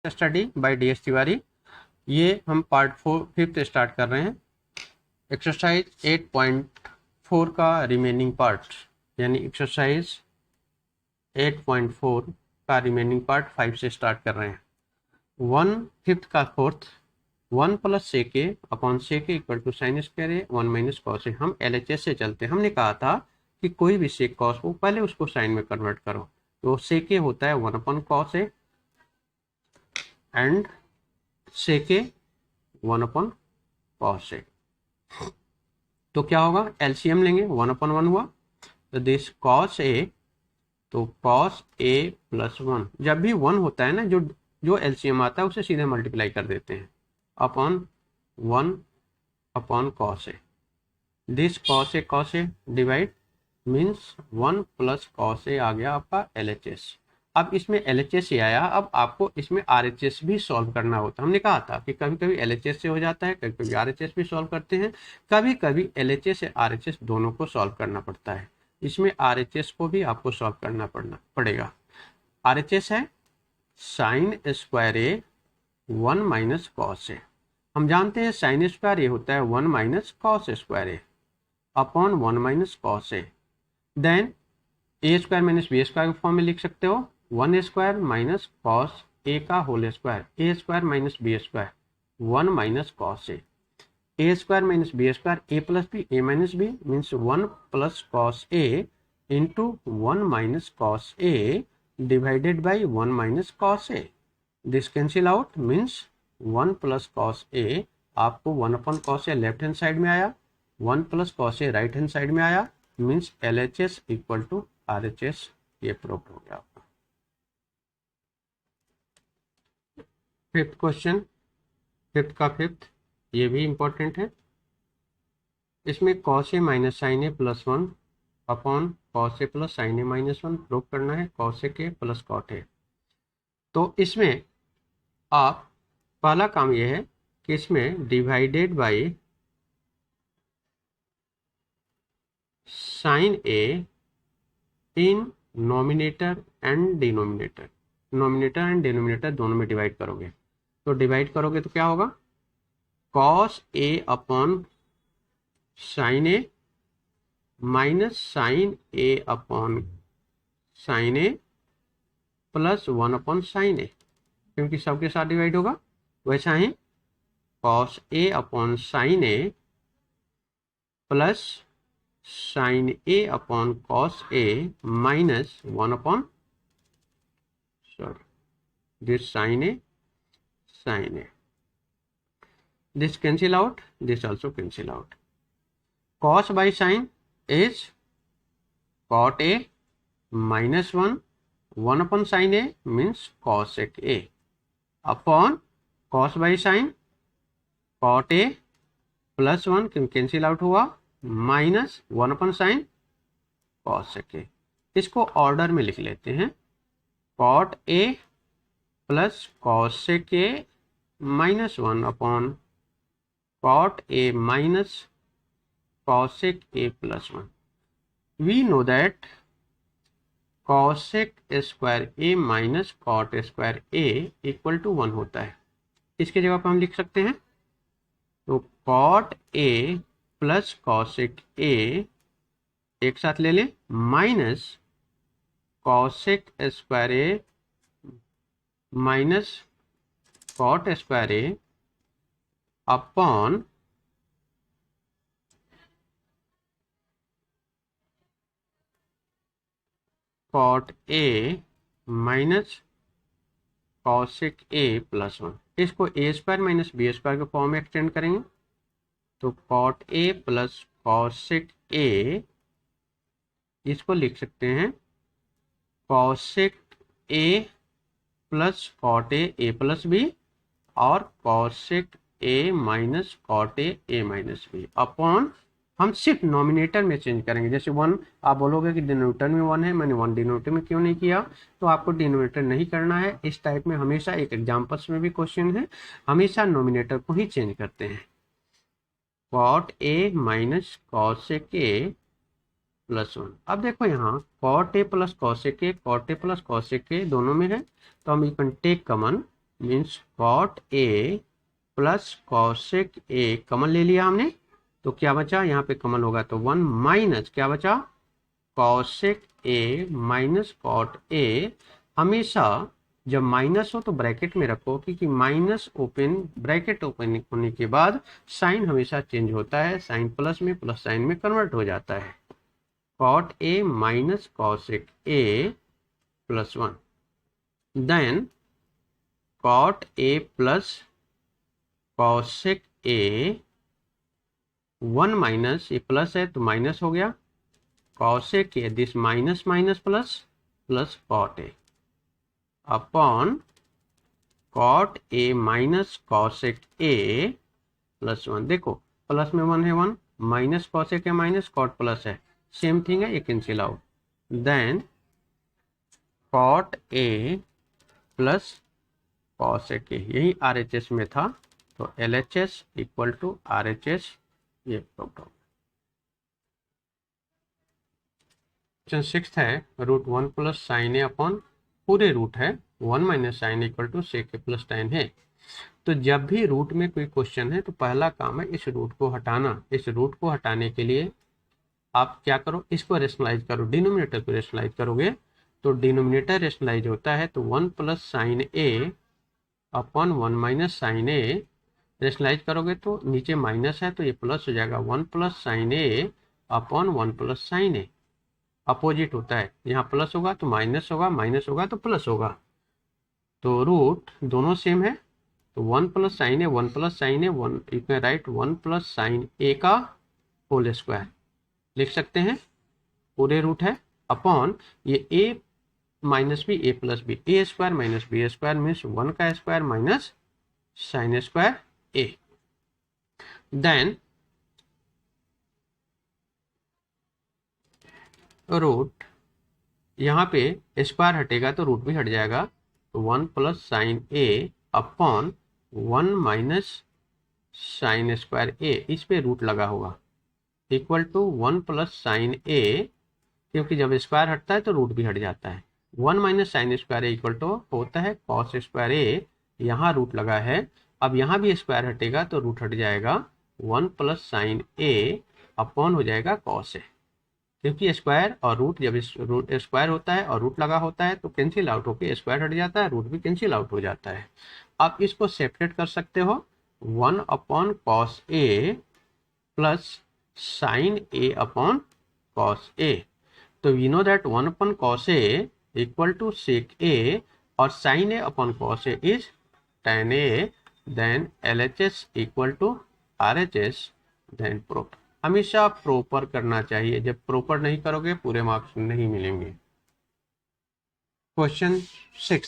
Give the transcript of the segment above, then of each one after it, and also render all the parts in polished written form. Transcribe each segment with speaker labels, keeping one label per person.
Speaker 1: Study bye DS Tiwari. ये हम part 5 start कर रहे हैं। एक्सरसाइज 8.4 का रिमेनिंग पार्ट, यानी एक्सरसाइज 8.4 का रिमेनिंग पार्ट 5 से स्टार्ट कर रहे हैं। 1/5 का fourth 1 plus sec A upon sec A equal to sine square A 1 minus cos A. हम LHS से चलते हैं। हमने कहा था कि कोई भी सेक कॉस हो पहले उसको साइन में कन्वर्ट करो, तो सेके होता है 1 अपॉन कॉस ए एंड सेके 1 अपॉन कॉस ए। तो क्या होगा, LCM लेंगे, 1 अपॉन 1 हुआ, तो दिस कॉस ए, तो कॉस ए प्लस 1, जब भी 1 होता है ना, जो LCM आता है उसे सीधे मल्टीप्लाई कर देते हैं upon 1 upon cos A. This cos A divide means 1 plus cos A आ गया आपका LHS। अब इसमें LHS ही आया, अब आपको इसमें RHS भी सॉल्व करना होता है। हमने कहा था कि कभी कभी LHS से हो जाता है, कभी कभी RHS भी सॉल्व करते हैं, कभी कभी LHS या RHS दोनों को सॉल्व करना पड़ता है। इसमें RHS को भी आपको सॉल्व करना पड़ेगा। RHS है sign square A 1 minus cos A. हम जानते हैं साइन स्क्वायर ए होता है 1 minus cos square A upon 1 minus cos A. Then A square minus B square के फॉर्म में लिख सकते हो 1 स्क्वायर माइनस कॉस ए का whole square, A square minus B square 1 minus cos A square minus B square A plus B A minus B means 1 plus cos A into 1 minus cos A divided by 1 minus cos A. This cancel out means 1 plus cos A, आपको 1 upon cos A left hand side में आया, 1 plus cos A right hand side में आया, means LHS equal to RHS। ये proof हो गया आपका। Fifth question, fifth का फिफ्थ, ये भी इंपॉर्टेंट है। इसमें cos A minus sine A plus 1 upon cos A plus sine A minus 1 proof करना है, कॉस ए के प्लस कॉट ए। तो इसमें आप पहला काम यह है कि इसमें divided by sine A in nominator and denominator, nominator and denominator दोनों में डिवाइड करोगे, तो डिवाइड करोगे तो क्या होगा, cos A upon sine A minus sine A upon sine A plus 1 upon sine A, क्योंकि सबके साथ डिवाइड होगा। वैसा ही cos A upon sine A plus sine A upon cos A minus 1 upon this sine A, this cancel out, this also cancel out. Cos by sin is cot a minus 1, 1 upon sin a means cosec a upon cos by sin cot a plus 1 cancel out हुआ minus 1 upon sin cosec a। इसको order में लिख लेते हैं, cot a plus cosec a minus 1 upon cot a minus cosec a plus 1. We know that cosec square a minus cot square a equal to 1 होता है। इसके जगह पर हम लिख सकते हैं, तो cot a plus cosec a एक साथ ले लें minus cosec square a minus cot square a upon cot a minus cosec a plus 1। इसको a square minus B square के फॉर्म में एक्सटेंड करेंगे, तो cot a plus cosec a, इसको लिख सकते हैं cosec a plus cot a plus b और cosec a minus cot A minus B upon, हम सिर्फ नॉमिनेटर में चेंज करेंगे। जैसे 1 आप बोलोगे कि डिनोमिनेटर में 1 है, मैंने 1 डिनोमिनेटर में क्यों नहीं किया, तो आपको डिनोमिनेटर नहीं करना है। इस टाइप में हमेशा, एक एग्जाम्पल्स में भी क्वेश्चन है, हमेशा नॉमिनेटर को ही चेंज करते हैं। Cot A minus cosec A plus 1। अब देखो यहाँ cot A plus cosec A, cot A plus cosec A दोनों में है, तो हम you can take common, means cot A plus cosec A common ले लिया हमने, तो क्या बचा यहाँ पे कॉमन होगा तो 1 माइनस क्या बचा cosec A minus cot A. हमेशा जब माइनस हो तो ब्रैकेट में रखो, क्योंकि माइनस ओपन ब्रैकेट ओपन होने के बाद साइन हमेशा चेंज होता है, साइन प्लस में प्लस साइन में कन्वर्ट हो जाता है। Cot A minus cosec A plus 1, then cot A plus cosec A 1 minus, ये प्लस है तो माइनस हो गया, cosec A this minus minus plus plus cot A upon cot A minus cosec A plus 1। देखो plus में 1 है 1, minus cosec है minus, cot plus है, सेम थिंग है, ये cancel out. Then cot A plus cosec A, यही RHS में था, तो LHS इक्वल टू RHS ये प्रूव हो। क्वेश्चन 6 है √1 प्लस साइन ए अपॉन पूरे रूट है 1 minus sine equal to sec A plus tan है। तो जब भी रूट में कोई क्वेश्चन है तो पहला काम है इस रूट को हटाना। इस रूट को हटाने के लिए आप क्या करो, इसको रेशनलाइज करो, डिनोमिनेटर को रेशनलाइज करोगे तो डिनोमिनेटर रेशनलाइज होता है तो 1 plus sine A upon 1 minus sine A. Rationalise करोगे तो नीचे माइनस है तो ये प्लस हो जाएगा 1 plus sine A upon 1 plus sine A. Opposite होता है, यहाँ प्लस होगा तो माइनस होगा, माइनस होगा तो प्लस होगा, तो रूट दोनों सेम है, तो 1 plus sine A 1 plus sine A 1, you can write 1 plus sine A का होल स्क्वायर लिख सकते हैं, पूरे रूट है, अपॉन ये A minus B A plus B, A square minus B square means 1 का square minus sine square A. Then root, यहाँ पे स्क्वायर हटेगा तो रूट भी हट जाएगा, तो 1 plus sine A upon 1 minus sine square ए, इस पे रूट लगा होगा, equal to 1 plus sine A, क्योंकि जब स्क्वायर हटता है तो रूट भी हट जाता है, 1 minus sine square A equal to होता है कॉस स्क्वायर ए, यहाँ रूट लगा है, अब यहाँ भी स्क्वायर हटेगा तो रूट हट जाएगा, 1 प्लस साइन ए अपॉन हो जाएगा कॉस ए, क्योंकि स्क्वायर और रूट जब रूट स्क्वायर होता है और रूट लगा होता है तो कैंसिल आउट होकर स्क्वायर हट जाता है, रूट भी कैंसिल आउट हो जाता है। आप इसको सेपरेट कर सकते हो, 1 upon cos A plus sine A upon cos A, तो we know that 1 upon cos A equal to sec A और sine A upon cos A is tan A, then LHS equal to RHS, then proof. हमेशा proper करना चाहिए, जब proper नहीं करोगे पूरे marks नहीं मिलेंगे। Question 6,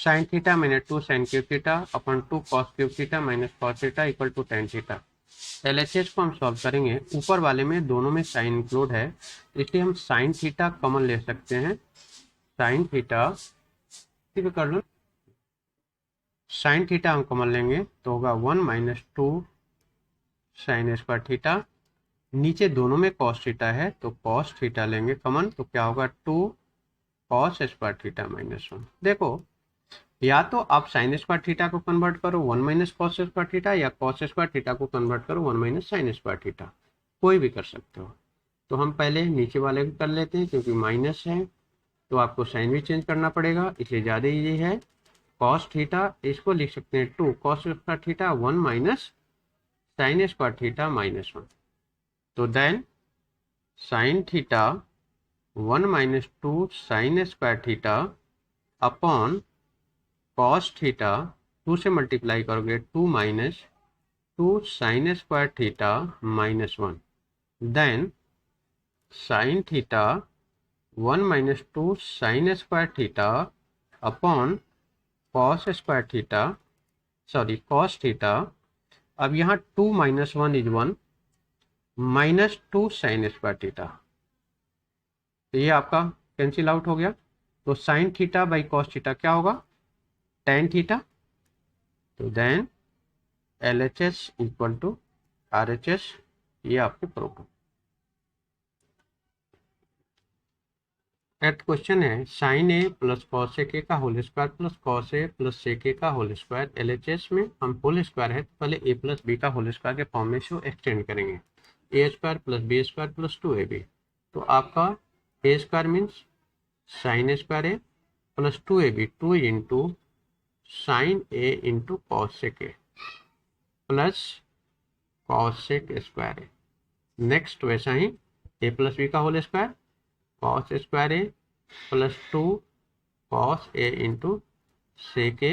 Speaker 1: sine theta minus 2 sine cube theta upon 2 cos cube theta minus cos theta equal to tan theta. LHS को हम सॉल्व करेंगे, ऊपर वाले में दोनों में साइन इंक्लूड है, इसलिए हम साइन थीटा कॉमन ले सकते हैं, साइन थीटा कर लो, साइन थीटा हम कॉमन लेंगे तो होगा 1 माइनस 2 साइन स्क्वायर थीटा, नीचे दोनों में कॉस थीटा है तो कॉस थीटा लेंगे कॉमन, तो क्या होगा 2 कॉस स्क्वायर थीटा माइनस 1। देखो या तो आप साइन स्क्वायर थीटा को कन्वर्ट करो 1 माइनस कॉस स्क्वायर थीटा, या कॉस स्क्वायर थीटा को कन्वर्ट करो 1 माइनस साइन स्क्वायर थीटा, कोई भी कर सकते हो। तो हम पहले नीचे वाले को कर लेते हैं, क्योंकि माइनस है तो आपको साइन भी चेंज करना पड़ेगा, इसलिए ज़्यादा ईजी है। कॉस थीटा इसको लिख सकते हैं 2 cos square theta 1 minus sine square theta minus 1, तो then sine theta 1 minus 2 sine square theta upon cos theta 2 से मल्टीप्लाई करोगे 2 minus 2 sine square theta minus 1, then sine theta 1 minus 2 sine square theta upon cos square theta, sorry cos theta, अब यहाँ 2 minus 1 is 1 minus 2 sine square theta, तो ये आपका cancel out हो गया, तो sine theta by cos theta क्या होगा tan थीटा, तो then LHS equal to RHS, ये आपके प्रूफ। एट क्वेश्चन है sine A plus cos A के का whole square plus cos A plus sec A का होल स्क्वायर। एलएचएस में हम होल स्क्वायर है तो पहले ए प्लस बी का होल स्क्वायर के फॉर्म में इसको एक्सटेंड करेंगे। A square plus B square plus 2ab। तो आपका A square means sine square A plus 2ab 2 into sine A into cosec A plus cosec square A. Next वैसा ही A plus B का whole square cos square A plus 2 cos A into sec A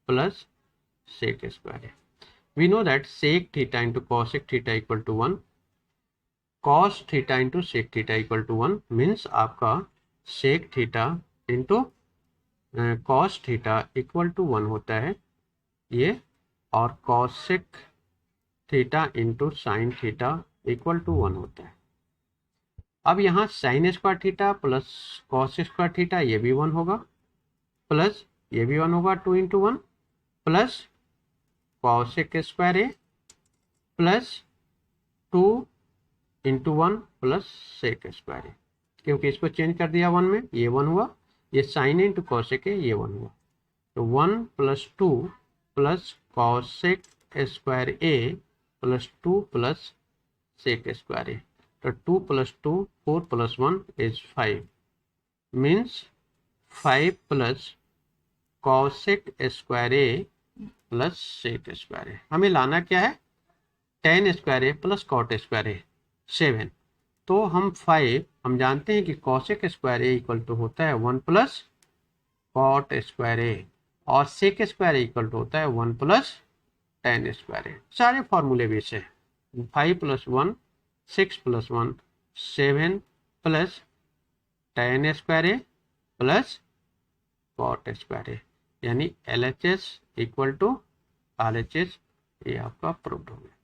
Speaker 1: plus sec square A. We know that sec theta into cosec theta equal to 1, cos theta into sec theta equal to 1 means आपका sec theta into cos theta equal to 1 होता है ये, और cosec theta into sine theta equal to 1 होता है। अब यहाँ sine square theta plus cos square theta ये भी 1 होगा, प्लस ये भी 1 होगा 2 into 1 plus cosec square A plus 2 into 1 plus sec square A. क्योंकि इसको चेंज कर दिया 1 में, ये 1 हुआ, ये साइन इंटू कॉसेक ए ये 1 हुआ। तो 1 plus 2 plus cosec square A plus 2 plus sec square A. तो 2 plus 2 4 plus 1 is 5 means 5 plus cosec square A plus sec square A. हमें लाना क्या है, tan square A plus cot square A 7। तो हम जानते हैं कि cosec square A equal to होता है 1 प्लस कॉट स्क्वायर ए और sec square A equal to होता है 1 प्लस tan स्क्वायर ए। सारे फॉर्मूले भी से 5 plus 1 6 plus 1 7 plus tan square A plus cot square A, यानी LHS इक्वल टू RHS, ये आपका प्रूव्ड हो गया।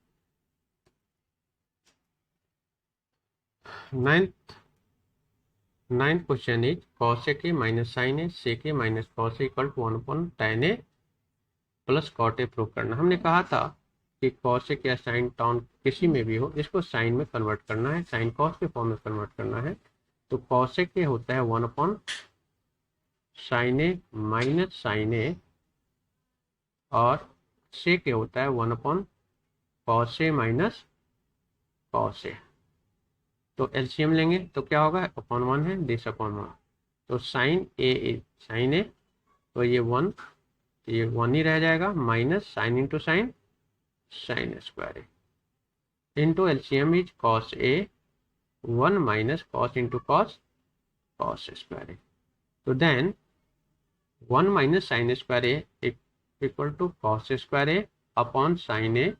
Speaker 1: Ninth question is cos A के minus sine A sec A minus cos A equal to 1 upon tan A plus cot A prove करना। हमने कहा था कि कॉसेक या साइन टॉन किसी में भी हो, इसको साइन में कन्वर्ट करना है, साइन कॉस के फॉर्म में कन्वर्ट करना है। तो कॉसेक होता है 1 upon sine A minus sine ए और सेक होता है 1 upon cos A minus cos A. तो एलसीएम लेंगे तो क्या होगा, अपॉन 1 है, दिस अपॉन 1। तो साइन ए तो ये 1 ही रह जाएगा, minus sine into sine sine square A into LCM is cos A 1 minus cos into cos cos square A. Then देन 1 minus sine square A equal to cos square A upon sine A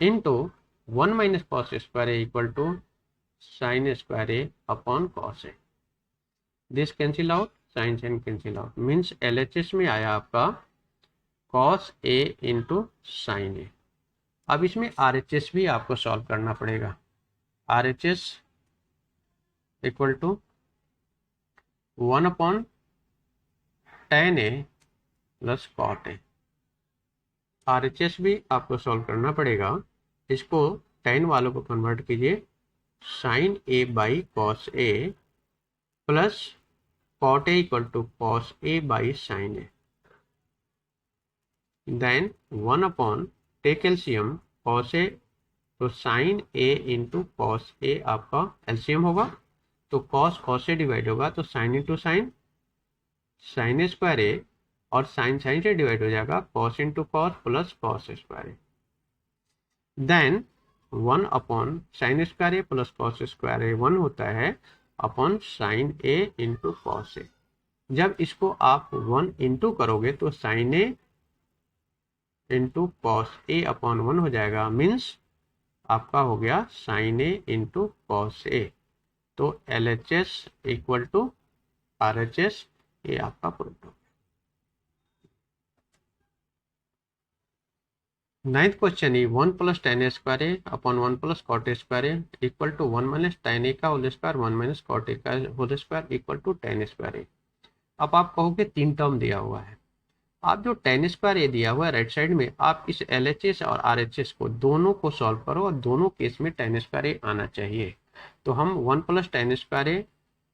Speaker 1: into 1 minus cos square A equal to sine square A upon cos A. This cancel out, sine sine cancel out means LHS में आया आपका cos A into sine ए। अब इसमें RHS भी आपको solve करना पड़ेगा। RHS equal to 1 upon tan A plus cot A. RHS भी आपको सॉल्व करना पड़ेगा। इसको tan वालों को कन्वर्ट कीजिए, sine A by cos A plus cot A equal to cos A by sine A. Then 1 upon take LCM cos A, तो sine A into cos A आपका एलसीएम होगा, तो कॉस कॉस से divide होगा तो sine into sine sine square A और sine sine से divide हो जाएगा cos into cos plus cos square A. Then 1 upon sine square A plus cos square A 1 होता है upon sine A into cos A. जब इसको आप 1 into करोगे तो sine A into cos A upon 1 हो जाएगा, मीन्स आपका हो गया sine A into cos A. तो LHS इक्वल टू RHS, ये आपका प्रूफ हो गया। 9th क्वेश्चन है 1 plus tan A square A upon 1 plus cot A square A equal to 1 minus tan A का whole square 1 minus cot A का whole square equal to tan square A. अब आप कहोगे 3 term दिया हुआ है, आप जो tan स्क्वायर ए दिया हुआ है राइट साइड में, आप इस LHS और RHS को दोनों को सॉल्व करो और दोनों केस में tan स्क्वायर ए आना चाहिए। तो हम 1 plus tan square A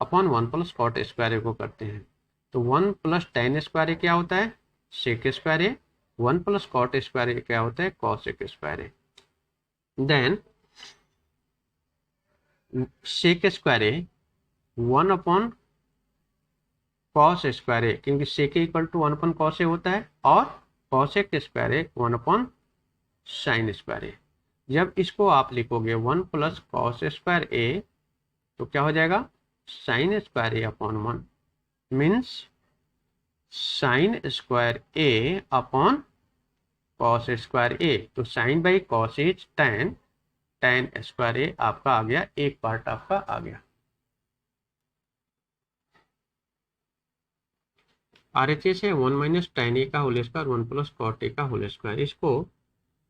Speaker 1: upon 1 plus cot square ए को करते हैं। तो 1 प्लस टेन स्क्वायर ए क्या होता है, सेक square A. 1 plus cot square ए क्या होता है, cosec square A. Then seg square A 1 upon cos square A, क्योंकि सेक इक्वल टू 1 अपॉन कॉस ए होता है, और cosec square A 1 upon sine square ए। जब इसको आप लिखोगे 1 प्लस कॉस स्क्वायर ए, तो क्या हो जाएगा, sine square A upon 1 means sine square A upon cos square A. तो sine by cos is tan, tan square A आपका आ गया, एक पार्ट आपका आ गया। RHS है 1 माइनस टेन ए का whole square 1 plus cot A का होल स्क्वायर। इसको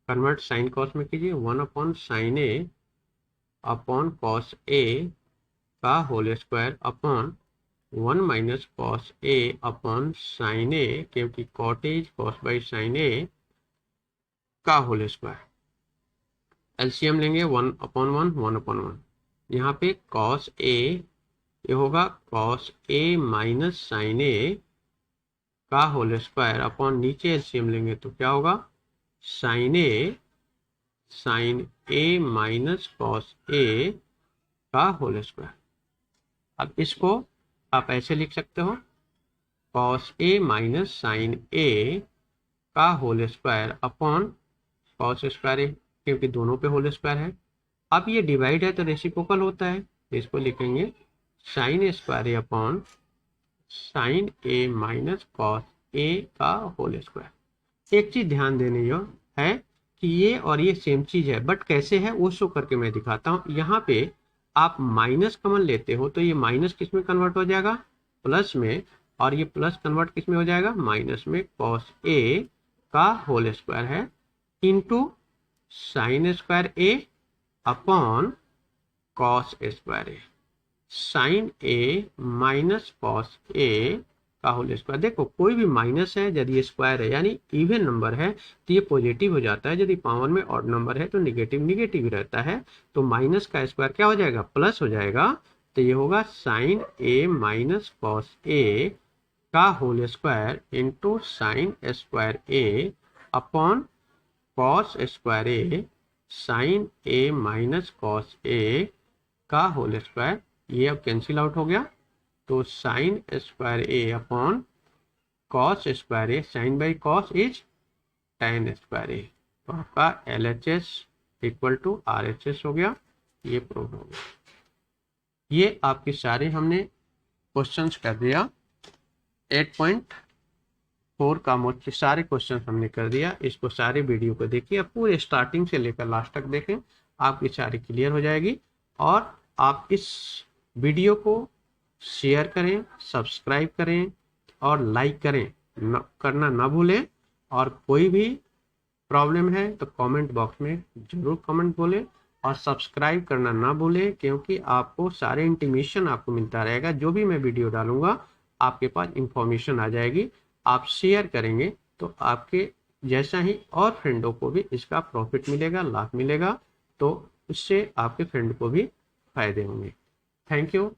Speaker 1: कन्वर्ट साइन कॉस में कीजिए, 1 upon sine A upon cos A का whole square upon 1 minus cos A upon sine A, क्योंकि cot A is cos by sine A का whole square. LCM लेंगे 1 upon 1, 1 upon 1। यहाँ पे cos A ये होगा cos A minus sine A का whole square upon नीचे LCM लेंगे तो क्या होगा, sine A minus cos A का होल स्क्वायर। अब इसको आप ऐसे लिख सकते हो, cos A minus sine A का whole square upon cos square A, क्योंकि दोनों पे होल स्क्वायर है। अब ये डिवाइड है तो रेसिप्रोकल होता है, इसको लिखेंगे sign square A upon sine A minus cos A का होल स्क्वायर। एक चीज ध्यान देने यो है कि ये और ये सेम चीज है, बट कैसे है वो शो करके मैं दिखाता हूँ। यहाँ पे आप माइनस कॉमन लेते हो तो ये माइनस किस में कन्वर्ट हो जाएगा, प्लस में, और ये प्लस कन्वर्ट किस में हो जाएगा, माइनस में। कॉस ए का होल स्क्वायर है into sine square A upon cos square A, sine A minus cos A का होल स्क्वायर। देखो कोई भी माइनस है यदि ये स्क्वायर है यानी इवन नंबर है तो ये पॉजिटिव हो जाता है, यदि पावर में ऑड नंबर है तो निगेटिव निगेटिव ही रहता है। तो माइनस का स्क्वायर क्या हो जाएगा, प्लस हो जाएगा। तो ये होगा sine A minus cos A का whole square into sine square A upon cos square A, sine A minus cos A का होल स्क्वायर। ये अब कैंसिल आउट हो गया, तो sine square A upon cos square A, sine by cos is tan square A. तो आपका LHS equal to RHS हो गया, ये प्रूव हो गया। ये आपके सारे हमने क्वेश्चंस कर दिया, 8.4 का मुझे सारे क्वेश्चंस हमने कर दिया। इसको सारे वीडियो को देखिए, पूरे स्टार्टिंग से लेकर लास्ट तक देखें, आपकी सारी क्लियर हो जाएगी। और आप इस वीडियो को शेयर करें, सब्सक्राइब करें और लाइक करें, करना ना भूलें। और कोई भी प्रॉब्लम है तो कमेंट बॉक्स में जरूर कमेंट बोलें, और सब्सक्राइब करना ना भूलें, क्योंकि आपको सारे इंटीमेशन आपको मिलता रहेगा। जो भी मैं वीडियो डालूंगा आपके पास इंफॉर्मेशन आ जाएगी। आप शेयर करेंगे तो आपके जैसा ही और फ्रेंडों को भी इसका प्रॉफिट मिलेगा, लाभ मिलेगा, तो उससे आपके फ्रेंड को भी फायदे होंगे। Thank you.